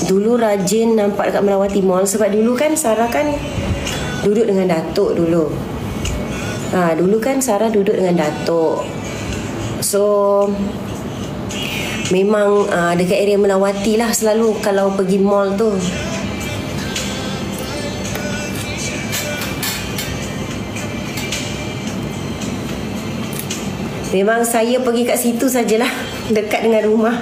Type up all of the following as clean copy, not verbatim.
dulu rajin nampak dekat Melawati Mall. Sebab dulu kan Sarah kan duduk dengan Datuk dulu. Dulu kan Sarah duduk dengan Datuk. So memang dekat area Melawati lah selalu kalau pergi mall tu. Memang saya pergi kat situ sajalah, dekat dengan rumah.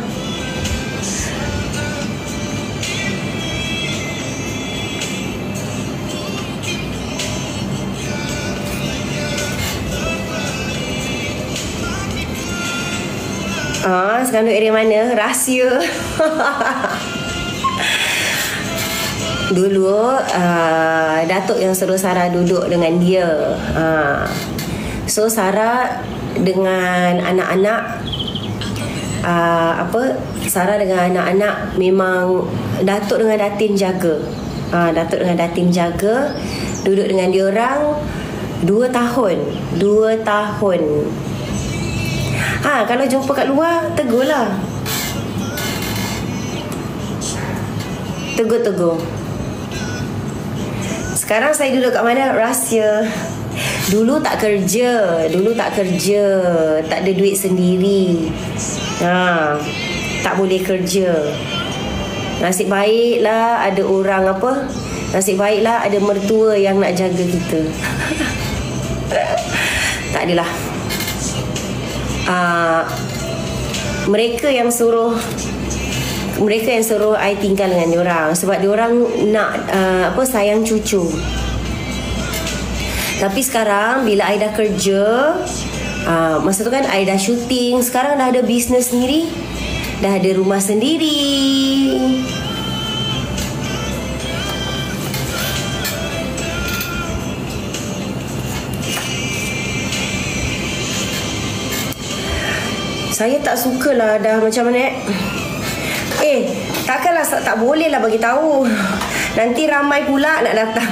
Sekarang duduk area mana? Rahsia. Dulu Datuk yang suruh Sarah duduk dengan dia. So Sarah dengan anak-anak Sarah dengan anak-anak memang Datuk dengan Datin jaga. Datuk dengan Datin jaga, duduk dengan diorang 2 tahun. Kalau jumpa kat luar, tegur lah. Tegur. Sekarang saya duduk kat mana? Rahsia. Dulu tak kerja, tak ada duit sendiri. Tak boleh kerja. Nasib baiklah ada orang nasib baiklah ada mertua yang nak jaga kita. Tak adalah. Mereka yang suruh I tinggal dengan diorang sebab diorang nak sayang cucu. Tapi sekarang bila I dah kerja, masa tu kan I dah syuting, sekarang dah ada bisnes sendiri, dah ada rumah sendiri. Saya tak sukalah dah macam mana. Takkanlah tak boleh lah bagi tahu. Nanti ramai pula nak datang.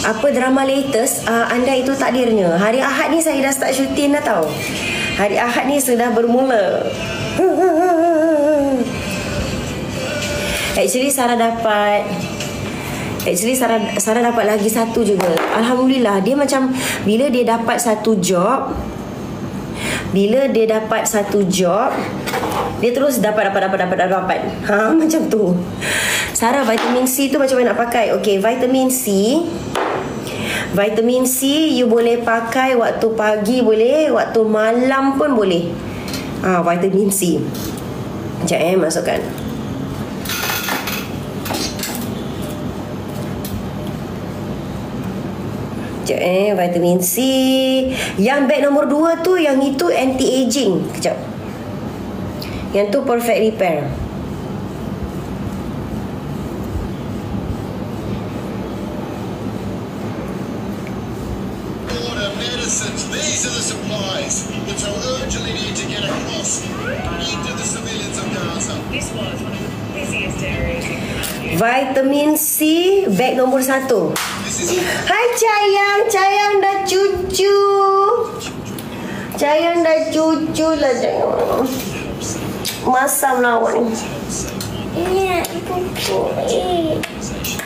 Apa drama latest anda itu takdirnya? Hari Ahad ni saya dah start syuting dah tahu. Hari Ahad ni sudah bermula. Actually Sarah dapat lagi satu juga. Alhamdulillah, dia macam bila dia dapat satu job, dia terus dapat. Macam tu. Sarah, vitamin C tu macam mana nak pakai? Okay, vitamin C you boleh pakai waktu pagi boleh, waktu malam pun boleh. Vitamin C. Sekejap masukkan. Vitamin C. Yang beg nombor 2 tu, yang itu anti-aging. Kejap. Yang tu perfect repair. These are the supplies that so urgently need to get across into the civilians of Gaza. This was one of the busiest areas. Vitamin C beg nombor 1. Hai Cayang dah cucu. Cayang dah cucu lah Cayang. Masam lah awak ni. Ini pukul 8.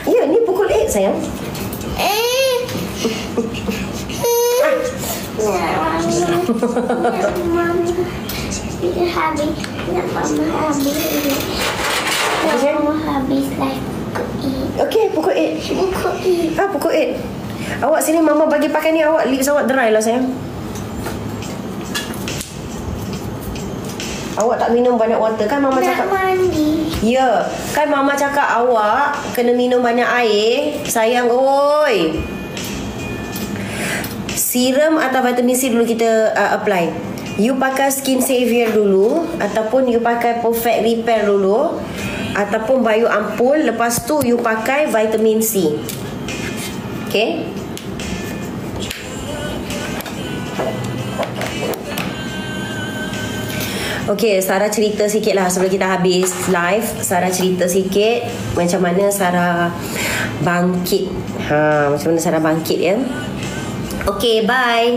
Ya, ni pukul 8 sayang. Okay, pukul 8. Pukul 8. Awak sini mama bagi pakai ni, awak lips awak dry lah sayang. Awak tak minum banyak water kan mama cakap? Mandi. Ya, kan mama cakap awak kena minum banyak air. Sayang, oi. Serum atau vitamin C dulu kita apply. You pakai Skin Savior dulu, ataupun you pakai Perfect Repair dulu, ataupun Bio Ampul. Lepas tu you pakai vitamin C. Okay. Okay, Sarah cerita sikit lah sebelum kita habis live. Sarah cerita sikit macam mana Sarah bangkit. Macam mana Sarah bangkit ya. Okay, bye.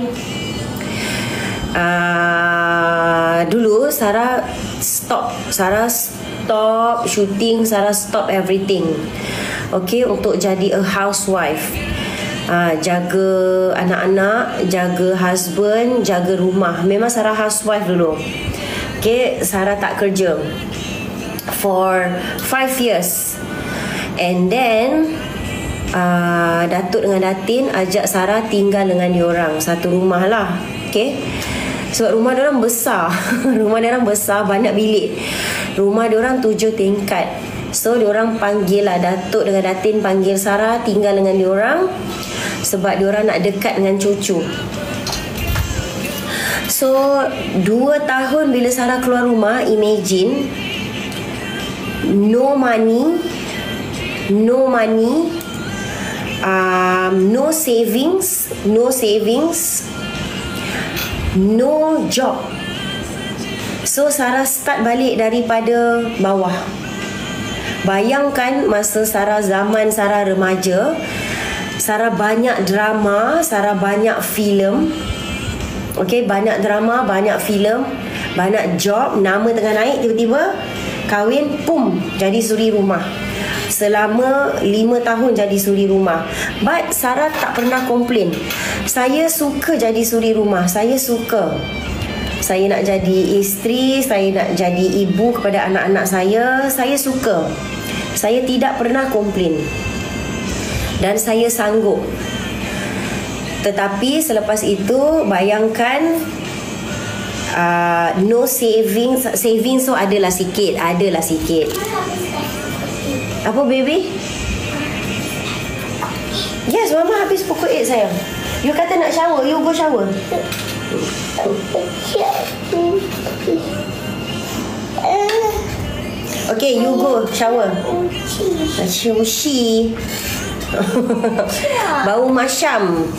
Dulu Sarah stop shooting, Sarah stop everything. Okay, untuk jadi a housewife. Jaga anak-anak, jaga husband, jaga rumah. Memang Sarah housewife dulu. Okay, Sarah tak kerja for 5 years. And then Datuk dengan Datin ajak Sarah tinggal dengan diorang satu rumah lah. Okay, sebab rumah diorang besar. Rumah diorang besar, banyak bilik. Rumah diorang 7 tingkat. So diorang panggil lah, Datuk dengan Datin panggil Sarah tinggal dengan diorang sebab diorang nak dekat dengan cucu. So 2 tahun bila Sarah keluar rumah, imagine, no money, no savings, no job. So Sarah start balik daripada bawah. Bayangkan masa zaman Sarah remaja, Sarah banyak drama, Sarah banyak filem. Okay, banyak drama, banyak filem, banyak job, nama tengah naik, tiba-tiba kahwin, pum, jadi suri rumah. Selama 5 tahun jadi suri rumah. But Sarah tak pernah komplain. Saya suka jadi suri rumah. Saya suka. Saya nak jadi isteri, saya nak jadi ibu kepada anak-anak saya. Saya suka. Saya tidak pernah komplain. Dan saya sanggup. Tetapi selepas itu, bayangkan no savings. Savings so adalah sikit. Apa baby? Yes, mama habis pukul 8 sayang. You kata nak shower, you go shower. Okay, you go shower. Ushi. Bau masyam.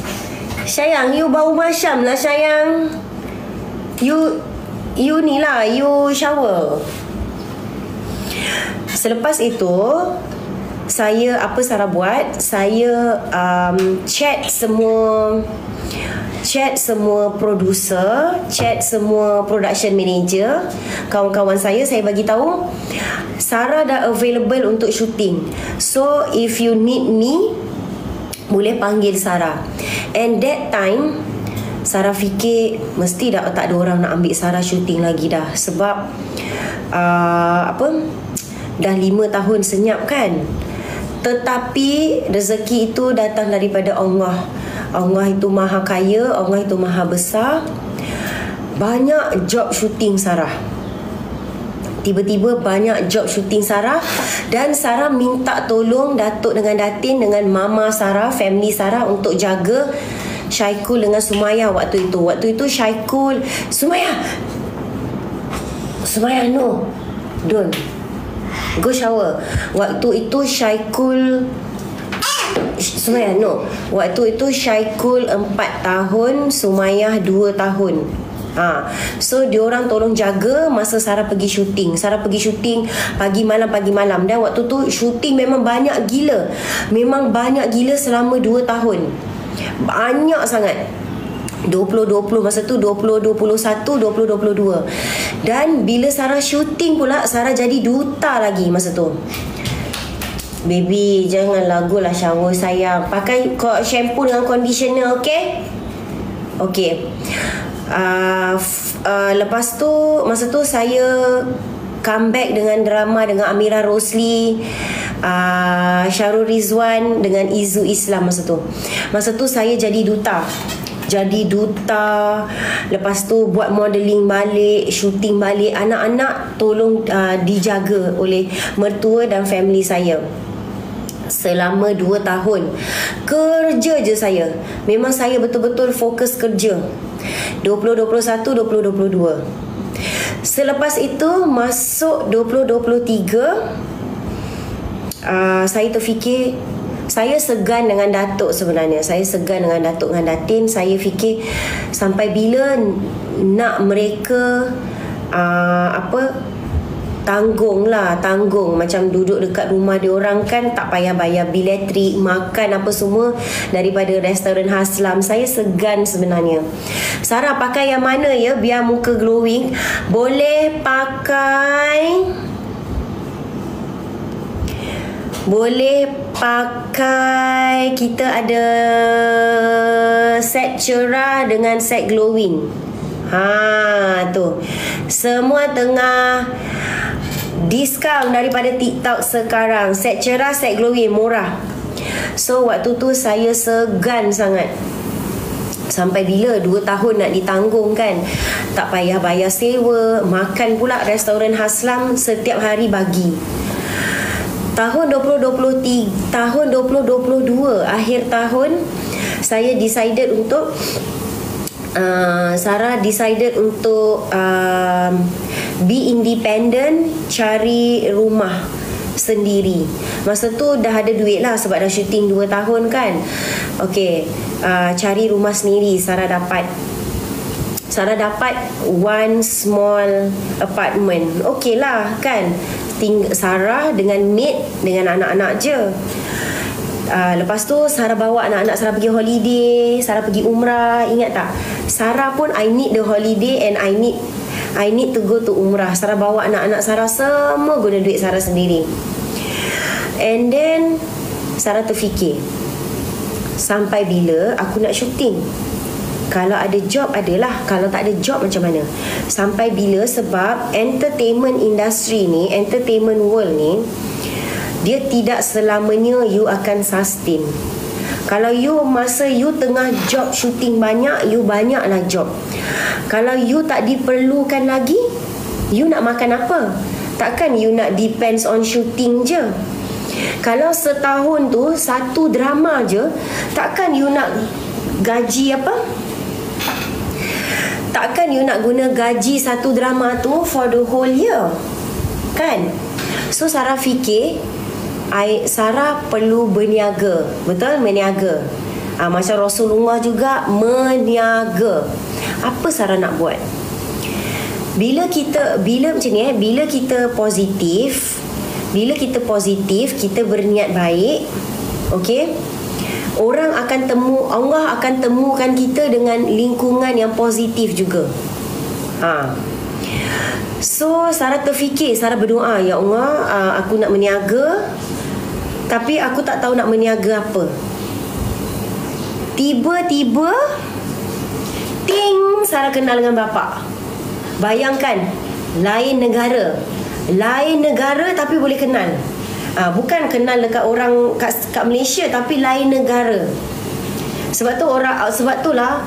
Sayang, you bau masyam lah sayang. You ni lah, you shower. Selepas itu, Sarah buat? Saya chat semua producer, chat semua production manager, kawan-kawan saya bagi tahu Sarah dah available untuk shooting. So if you need me, boleh panggil Sarah. And that time Sarah fikir mesti tak ada orang nak ambil Sarah shooting lagi dah. Sebab dah 5 tahun senyap kan. Tetapi rezeki itu datang daripada Allah. Allah itu maha kaya, Allah itu maha besar. Banyak job shooting Sarah. Tiba-tiba banyak job shooting Sarah. Dan Sarah minta tolong Datuk dengan Datin dengan mama Sarah, family Sarah untuk jaga Syaikul dengan Sumayah waktu itu. Waktu itu Syaikul, Sumayah no, don't go shower. Waktu itu Syaikul, Sumayah no, waktu itu Syaikul 4 tahun, Sumayah 2 tahun. So diorang tolong jaga masa Sarah pergi syuting. Sarah pergi syuting pagi malam. Dan waktu tu syuting memang banyak gila. Memang banyak gila selama 2 tahun. Banyak sangat. 2020 masa tu, 2021, 2022. Dan bila Sarah syuting pula, Sarah jadi duta lagi masa tu. Baby, jangan lagu lah shower sayang. Pakai shampoo dengan conditioner, okay? Okay. Lepas tu, masa tu saya comeback dengan drama dengan Amira Rosli, Syarul Rizwan dengan Izu Islam masa tu. Masa tu saya jadi duta. Lepas tu buat modeling balik, shooting balik. Anak-anak tolong dijaga oleh mertua dan family saya selama 2 tahun. Kerja je saya. Memang saya betul-betul fokus kerja. 2021, 2022. Selepas itu masuk 2023, saya terfikir, saya segan dengan Datuk sebenarnya. Saya segan dengan Datuk dengan Datin. Saya fikir sampai bila nak mereka tanggung macam duduk dekat rumah diorang kan, tak payah bayar bil elektrik, makan apa semua daripada restoran Haslam. Saya segan sebenarnya. Sarah, pakai yang mana ya biar muka glowing? Boleh pakai kita ada set cerah dengan set glowing. Tu semua tengah diskaun daripada TikTok sekarang. Set cerah, set glowing, murah. So waktu tu saya segan sangat. Sampai bila 2 tahun nak ditanggung kan. Tak payah bayar sewa, makan pula restoran Haslam setiap hari bagi. Tahun 2022, akhir tahun, saya decided untuk Sarah decided untuk be independent, cari rumah sendiri. Masa tu dah ada duit lah sebab dah syuting 2 tahun kan. Okay, cari rumah sendiri. Sarah dapat one small apartment. Okay lah kan. Sarah dengan maid, dengan anak-anak je. Lepas tu Sarah bawa anak-anak Sarah pergi holiday, Sarah pergi umrah. Ingat tak? Sarah pun I need the holiday and I need to go to umrah. Sarah bawa anak-anak Sarah semua guna duit Sarah sendiri. And then Sarah terfikir, sampai bila aku nak syuting? Kalau ada job adalah, kalau tak ada job macam mana? Sampai bila? Sebab entertainment industry ni, entertainment world ni, dia tidak selamanya you akan sustain. Kalau you masa you tengah job syuting banyak, you banyaklah job. Kalau you tak diperlukan lagi, you nak makan apa? Takkan you nak depends on syuting je. Kalau setahun tu 1 drama je, takkan you nak gaji apa? Takkan you nak guna gaji 1 drama tu for the whole year, kan? So Sarah fikir, Sarah perlu berniaga. Betul? Meniaga. Macam Rasulullah juga meniaga. Apa Sarah nak buat? Bila macam ni bila kita positif, kita berniat baik, okey, Allah akan temukan kita dengan lingkungan yang positif juga. So Sarah terfikir, Sarah berdoa, ya Allah, aku nak meniaga, tapi aku tak tahu nak meniaga apa. Tiba-tiba ting, Sarah kenal dengan bapa. Bayangkan, lain negara tapi boleh kenal. Bukan kenal dekat orang kat Malaysia, tapi lain negara. Sebab itulah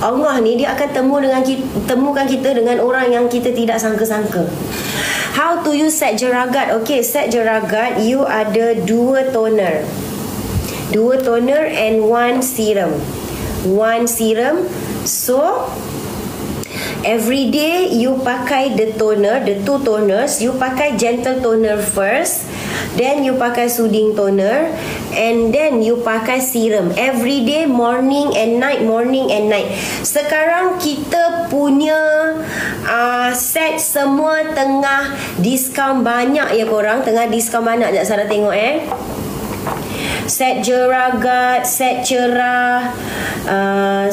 Allah ni dia akan temukan kita dengan orang yang kita tidak sangka-sangka. How to use set jeragat? Okay, set jeragat, you ada 2 toner and 1 serum. So every day you pakai the 2 toners. You pakai gentle toner first, then you pakai soothing toner, and then you pakai serum. Every day, morning and night. Sekarang kita punya set semua tengah diskaun banyak ya korang. Tengah diskaun banyak. Sekejap Sarah tengok set jeragat, set cerah,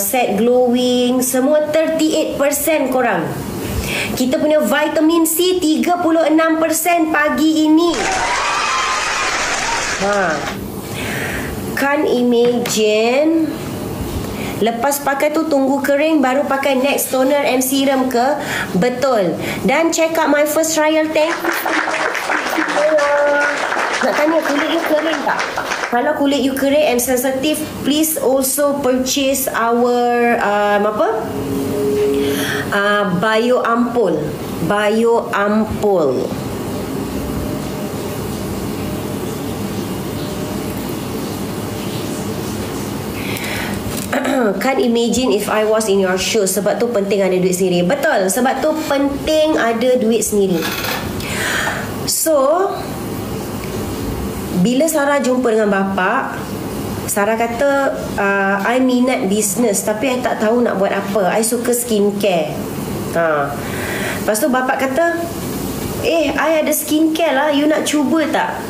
set glowing, semua 38% korang. Kita punya vitamin C 36% pagi ini. Kan imagine, lepas pakai tu tunggu kering baru pakai next toner and serum ke? Betul. Dan check out my first trial tank. Nak tanya, kulit you kering tak? Kalau kulit you kering and sensitive, please also purchase our Bio Ampul. Can't imagine if I was in your shoes. Sebab tu penting ada duit sendiri. Betul, sebab tu penting ada duit sendiri. So bila Sarah jumpa dengan bapa, Sarah kata, I minat business tapi I tak tahu nak buat apa. I suka skincare. Lepas tu bapa kata, I ada skincare lah, you nak cuba tak?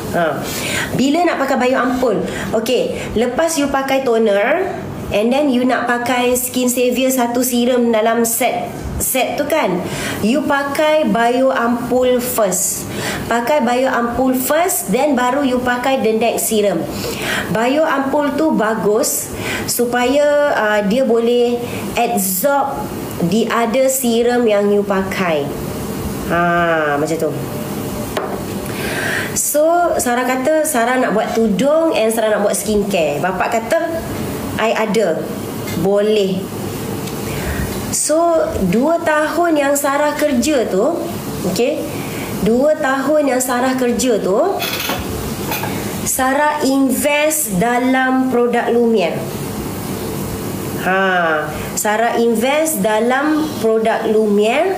Bila nak pakai Bio Ampul? Okay, lepas you pakai toner, and then you nak pakai skin savior satu serum dalam set tu kan, you pakai Bio Ampul first. Pakai Bio Ampul first, then baru you pakai the next serum. Bio Ampul tu bagus supaya dia boleh absorb the other serum yang you pakai. Macam tu. So Sarah kata Sarah nak buat tudung and Sarah nak buat skincare. Bapak kata I ada, boleh. So 2 tahun yang Sarah kerja tu, okay, 2 tahun yang Sarah kerja tu, Sarah invest dalam produk Lumiere. Sarah invest dalam produk Lumiere.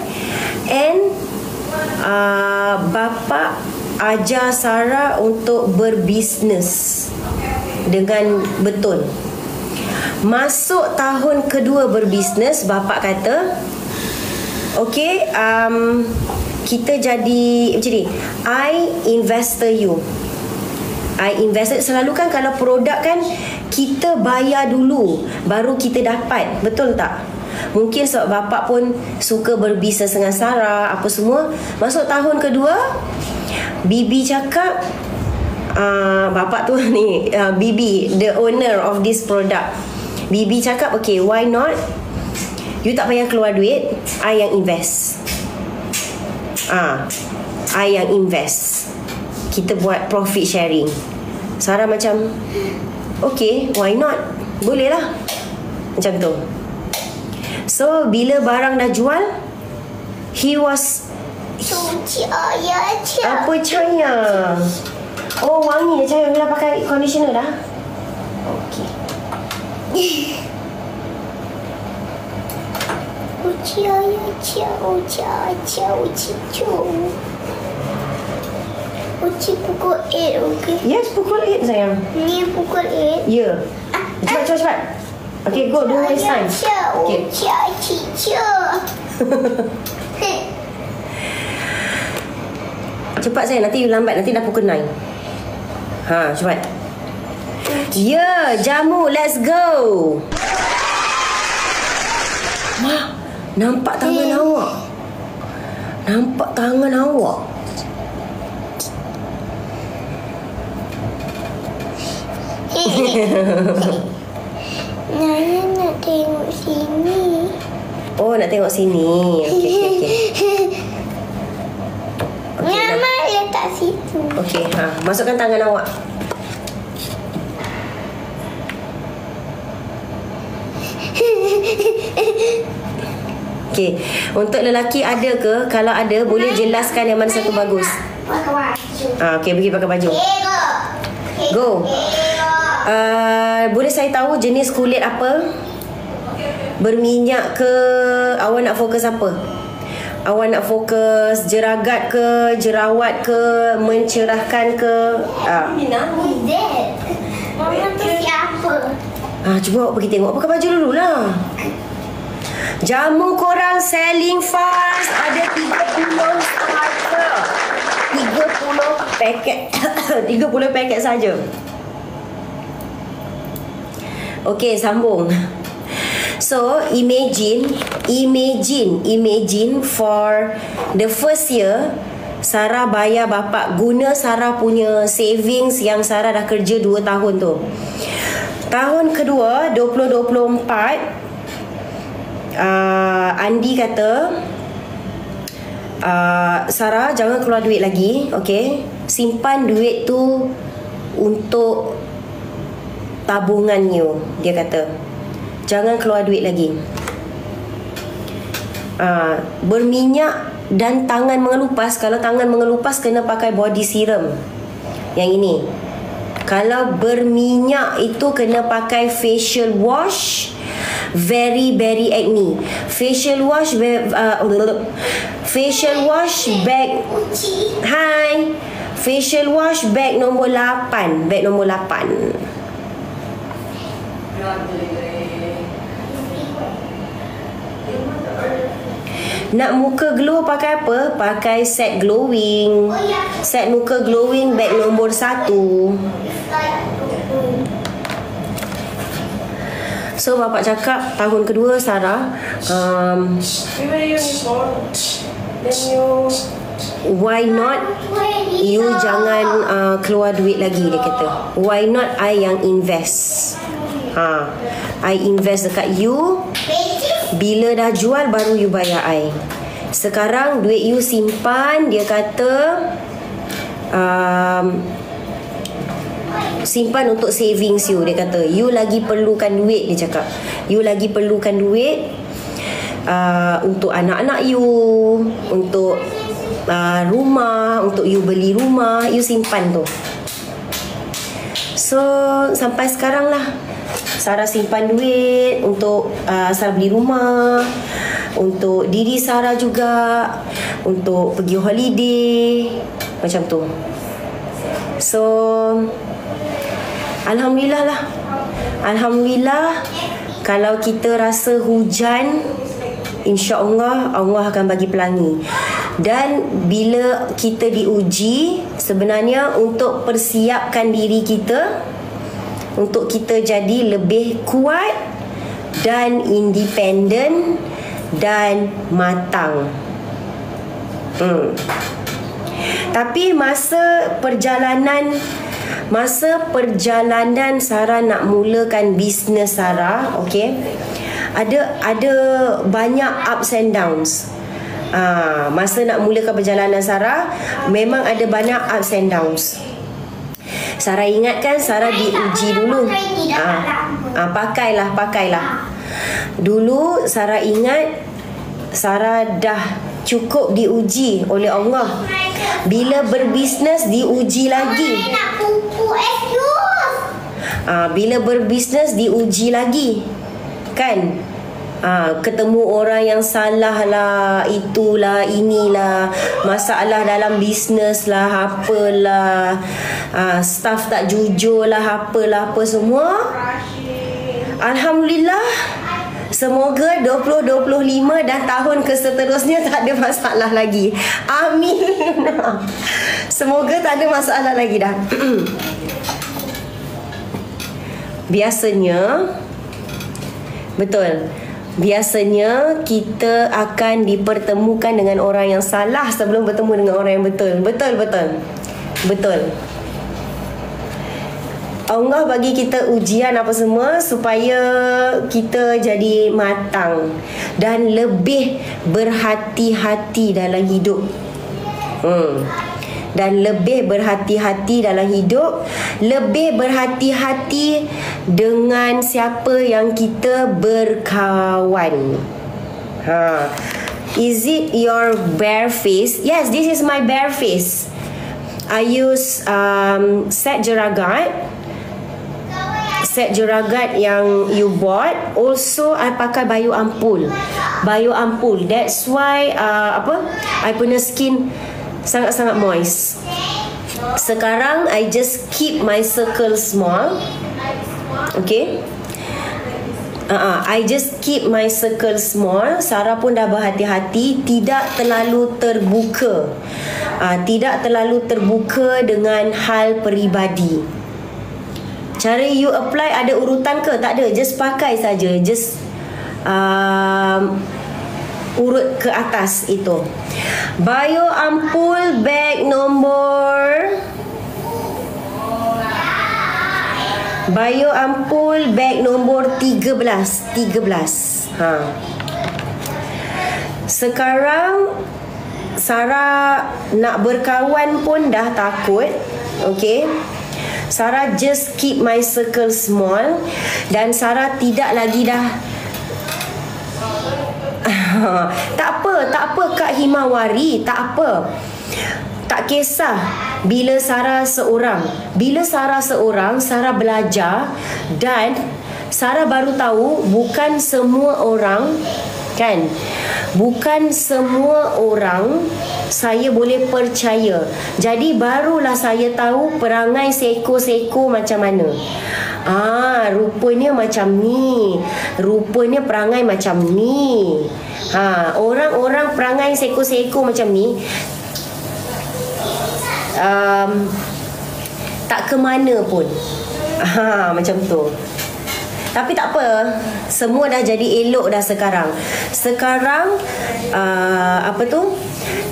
And bapa ajar Sarah untuk berbisnes dengan betul. Masuk tahun kedua berbisnes, bapa kata okay, kita jadi macam ni, I investor you. I invested. Selalu kan kalau produk kan kita bayar dulu baru kita dapat, betul tak? Mungkin sebab bapak pun suka berbisnes dengan Sarah apa semua. Masuk tahun kedua, Bibi cakap bapak tu ni, Bibi the owner of this product, Bibi cakap okay, why not, you tak payah keluar duit, I yang invest. I yang invest, kita buat profit sharing. Sarah macam okay, why not, boleh lah, macam tu. So bila barang dah jual, he was apa cahaya? Oh, wangi dah cahaya bila pakai conditioner dah. Okay. Uci pukul 8, okay? Yes, pukul 8 sayang. Ni pukul 8. Ya. Cepat. Okay, go, don't waste time. Okay. Cepat sayang, nanti lambat, nanti dah pukul 9. Cepat. Ya, jamu, let's go. Wah, nampak tangan awak. Nampak tangan awak. Naya nak tengok sini. Oh, nak tengok sini. Okay. Mama letak situ. Okay, masukkan tangan awak. Okay, untuk lelaki ada ke? Kalau ada, boleh jelaskan yang mana satu bagus. Pakai baju. Okay, pergi pakai baju. Go. Boleh saya tahu jenis kulit apa? Berminyak ke? Awak nak fokus apa? Awak nak fokus jeragat ke? Jerawat ke? Mencerahkan ke? Mama tu siapa? Cuba awak pergi tengok. Pakai baju dululah. Jamu korang selling fast. Ada 30 starter. 30 paket. 30 paket saja. Okay, sambung. So, imagine for the first year, Sarah bayar bapak guna Sarah punya savings yang Sarah dah kerja 2 tahun tu. Tahun kedua, 2024, Andi kata, Sarah jangan keluar duit lagi, okay? Simpan duit tu untuk tabungan you, dia kata. Jangan keluar duit lagi. Berminyak dan tangan mengelupas. Kalau tangan mengelupas kena pakai body serum. Yang ini. Kalau berminyak itu kena pakai facial wash. Very acne. Facial wash bag. Hai. Facial wash bag nombor 8. Bag nombor 8. Nak muka glow pakai apa? Pakai set glowing. Set muka glowing bag nombor 1. So bapak cakap tahun kedua Sarah, why not you jangan keluar duit lagi, dia kata. Why not I yang invest. I invest dekat you. Bila dah jual baru you bayar I. Sekarang duit you simpan, dia kata simpan untuk savings you. Dia kata you lagi perlukan duit. Dia cakap you lagi perlukan duit untuk anak-anak you, untuk rumah, untuk you beli rumah. You simpan tu. So sampai sekarang lah Sarah simpan duit untuk Sarah beli rumah, untuk diri Sarah juga, untuk pergi holiday, macam tu. So Alhamdulillah lah. Alhamdulillah, kalau kita rasa hujan, insya-Allah Allah akan bagi pelangi. Dan bila kita diuji, sebenarnya untuk persiapkan diri kita, untuk kita jadi lebih kuat dan independen dan matang. Tapi masa perjalanan Sarah nak mulakan bisnes Sarah, okey, ada banyak ups and downs. Masa nak mulakan perjalanan Sarah, memang ada banyak ups and downs. Sarah ingatkan Sarah diuji dulu. Pakailah. Dulu Sarah ingat Sarah dah cukup diuji oleh Allah. Bila berbisnes diuji lagi. Bila berbisnes diuji lagi, kan? Ketemu orang yang salah lah, itulah, inilah, masalah dalam bisnes lah, apalah, staff tak jujur lah, apalah, apa semua. Alhamdulillah, semoga 2025 dan tahun keseterusnya tak ada masalah lagi. Amin. Semoga tak ada masalah lagi dah. Biasanya kita akan dipertemukan dengan orang yang salah sebelum bertemu dengan orang yang betul. Betul. Allah bagi kita ujian apa semua supaya kita jadi matang dan lebih berhati-hati dalam hidup. Dan lebih berhati-hati dalam hidup, lebih berhati-hati dengan siapa yang kita berkawan. Is it your bare face? Yes, this is my bare face. I use set jeragat yang you bought. Also I pakai bayu ampul. That's why I punya skin sangat-sangat moist. Sekarang I just keep my circle small. Okay, I just keep my circle small. Sarah pun dah berhati-hati, tidak terlalu terbuka. Tidak terlalu terbuka dengan hal peribadi. Cara you apply ada urutan ke? Tak ada, just pakai saja. Just urut ke atas itu. Bayu ampul bag nombor 13. Sekarang Sarah nak berkawan pun dah takut. Okay, Sarah just keep my circle small. Dan Sarah tidak lagi dah tak apa Kak Himawari, tak apa. Tak kisah bila Sarah seorang. Sarah belajar dan Sarah baru tahu bukan semua orang, kan? Bukan semua orang saya boleh percaya. Jadi barulah saya tahu perangai seko-seko macam mana. Rupanya macam ni. Rupanya perangai macam ni. Orang-orang perangai seko-seko macam ni tak ke mana pun. Macam tu. Tapi tak apa, semua dah jadi elok dah sekarang. Sekarang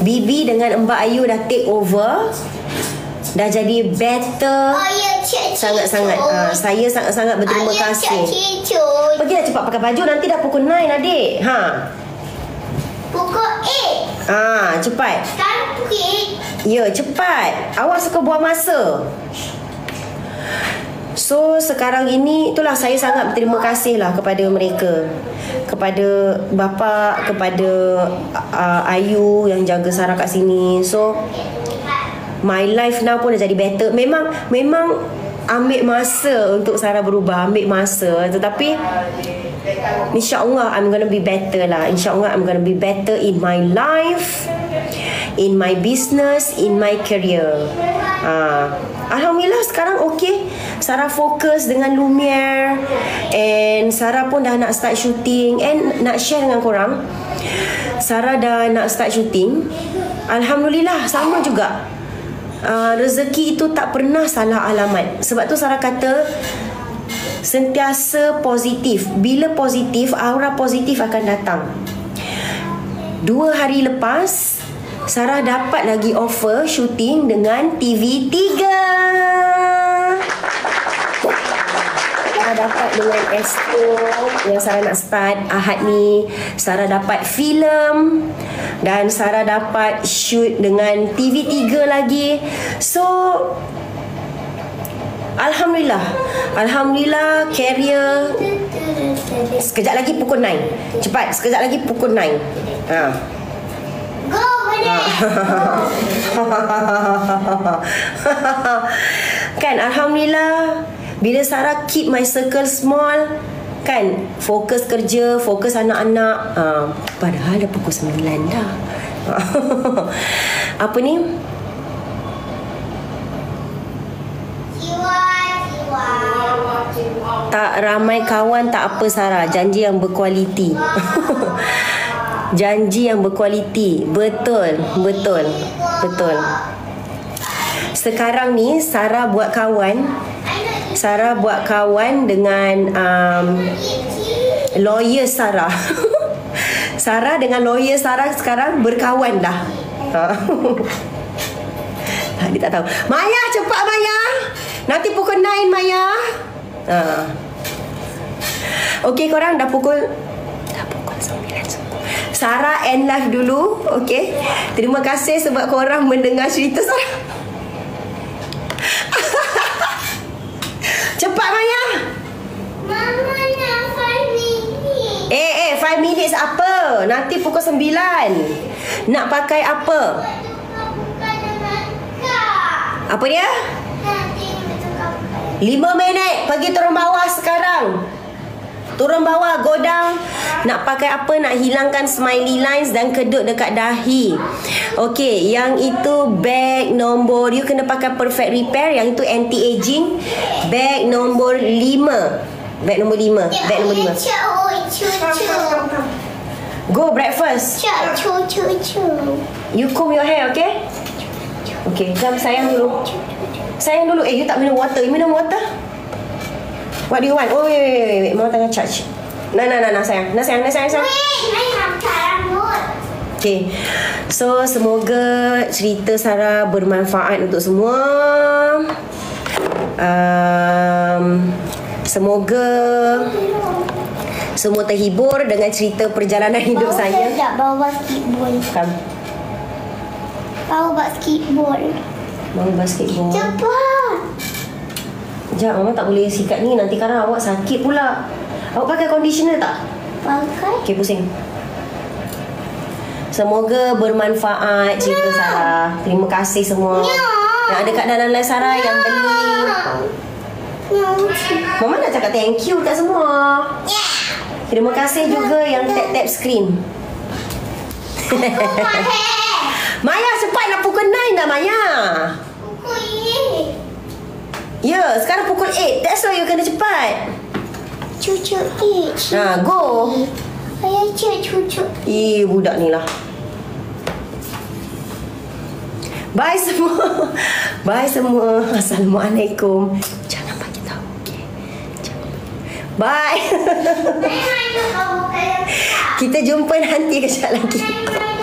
Bibi dengan Mbak Ayu dah take over. Dah jadi better. Sangat-sangat. Saya sangat-sangat berterima kasih. Pergilah cepat pakai baju, nanti dah pukul 9 adik. Pukul 8. Cepat. Sekarang pukul 8. Ya, cepat. Awak suka buang masa. So sekarang ini, itulah saya sangat berterima kasih lah kepada mereka, kepada bapa, kepada Ayu yang jaga Sarah kat sini. So my life now pun dah jadi better. Memang ambil masa untuk Sarah berubah, ambil masa. Tetapi InsyaAllah I'm gonna be better lah. InsyaAllah I'm gonna be better in my life, in my business, in my career. Alhamdulillah sekarang okey. Sarah fokus dengan Lumiere, and Sarah pun dah nak start shooting. And nak share dengan korang, Sarah dah nak start shooting. Alhamdulillah sama juga. Rezeki itu tak pernah salah alamat. Sebab tu Sarah kata sentiasa positif. Bila positif, aura positif akan datang. 2 hari lepas, Sarah dapat lagi offer shooting dengan TV3. Sarah dapat dengan Expo yang Sarah nak start Ahad ni. Sarah dapat filem dan Sarah dapat shoot dengan TV3 lagi. So Alhamdulillah career. Sekejap lagi pukul 9. Cepat, sekejap lagi pukul 9. Go Kan, Alhamdulillah. Bila Sarah keep my circle small, kan, fokus kerja, fokus anak-anak. Padahal dah pukul 9 dah. Apa ni? Tak ramai kawan tak apa Sarah. Janji yang berkualiti. Janji yang berkualiti. Betul. Sekarang ni Sarah buat kawan dengan lawyer Sarah. Sarah dengan lawyer Sarah sekarang berkawan dah. Dia tak tahu. Maya, cepat Maya. Nanti pukul 9 Maya. Okey korang, dah pukul 9. Sarah end live dulu. Okey. Terima kasih sebab korang mendengar cerita Sarah. Cepat Maya. Mama nak 5 minit. 5 minit apa? Nanti pukul 9. Nak pakai apa? Bukan dengan kak. Apa dia? Nanti tukar bukan. 5 minit. Pergi turun bawah sekarang. Turun bawah, go down. Nak pakai apa? Nak hilangkan smiley lines dan kedut dekat dahi. Okey, yang itu bag nombor, you kena pakai perfect repair. Yang itu anti-aging. Bag nombor 5. Bag nombor 5. Bag nombor 5. Go breakfast. You comb your hair, okay? Okay, jom sayang dulu. Sayang dulu. You tak minum water. You minum water? What do you want? Oh, wait. Mama tengah charge. Nah, sayang. Nah, sayang. Okay. So, semoga cerita Sarah bermanfaat untuk semua. Semoga semua terhibur dengan cerita perjalanan hidup saya. Bawa basketball. Bawa basketball. Bawa basketball. Cepat. Sekejap, Mama tak boleh sikat ni. Nanti kadang awak sakit pula. Awak pakai conditioner tak? Pakai. Okay, pusing. Semoga bermanfaat cerita Sarah. Terima kasih semua yang ada kat dalam live Sarah, yang beli. Mama nak cakap thank you kat semua. Terima kasih juga yang tap-tap screen. Maya, cepat nak pukul 9 dah Maya. Pukul 8. Ya, sekarang pukul 8. That's why you kena cepat. Cucu each. Go. Ayah cik cucu. Budak ni lah. Bye semua. Bye semua. Assalamualaikum. Jangan bagi tahu. Okay? Bye. Ayah nak kau buka yang besar. Kita jumpa nanti kejap lagi. Ayah